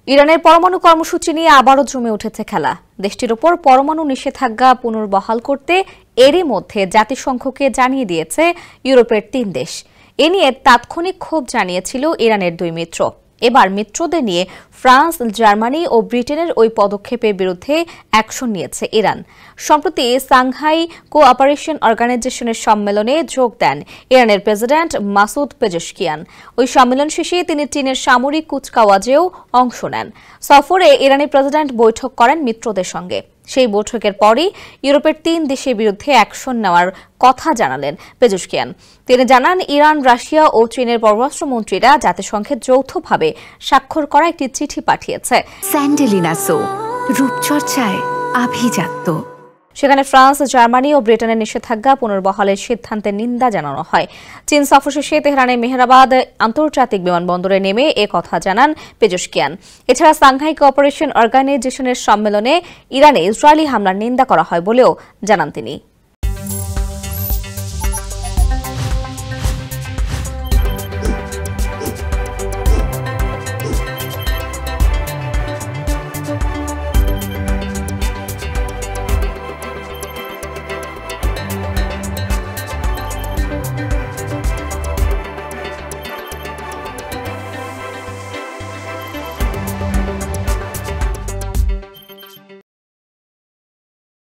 ইরানের পরমাণু কর্মসূচি নিয়ে আবারও জমে উঠেছে খেলা। দেশটির উপর পরমাণু নিষেধাজ্ঞা পুনর্বহাল করতে এরই মধ্যে জাতিসংঘকে জানিয়ে দিয়েছে ইউরোপের ৩ দেশ। এ নিয়ে তাৎক্ষণিক ক্ষোভ জানিয়েছিল ইরানের ২ মিত্র। এবার মিত্রদের নিয়ে ফ্রান্স, জার্মানি ও ব্রিটেনের ওই পদক্ষেপের বিরুদ্ধে অ্যাকশন নিয়েছে ইরান। সম্প্রতি সাংহাই কোঅপারেশন অর্গানাইজেশনের সম্মেলনে যোগ দেন ইরানের প্রেসিডেন্ট মাসুদ পেজেশকিয়ান। ওই সম্মেলন শেষে তিনি চীনের সামরিক কুচকাওয়াজেও অংশ নেন। সফরে ইরানি প্রেসিডেন্ট বৈঠক করেন মিত্রদের সঙ্গে। সেই বৈঠকের পরই ইউরোপের ৩ দেশের বিরুদ্ধে অ্যাকশন নেওয়ার কথা জানালেন পেজেশকিয়ান। তিনি জানান, ইরান, রাশিয়া ও চীনের পররাষ্ট্রমন্ত্রীরা জাতিসংঘে যৌথভাবে স্বাক্ষর করা একটি চিঠি পাঠিয়েছে। স্যান্ডেলিনা সো, রূপচর্চায় আভিজাত্য। সেখানে ফ্রান্স, জার্মানি ও ব্রিটেনের নিষেধাজ্ঞা পুনর্বহালের সিদ্ধান্তের নিন্দা জানানো হয়। চীন সফর শেষে তেহরানের মেহরাবাদ আন্তর্জাতিক বিমানবন্দরে নেমে এ কথা জানান পেজেশকিয়ান। এছাড়া সাংহাই কোঅপারেশন অর্গানাইজেশনের সম্মেলনে ইরানে ইসরায়েলি হামলার নিন্দা করা হয় বলেও জানান তিনি।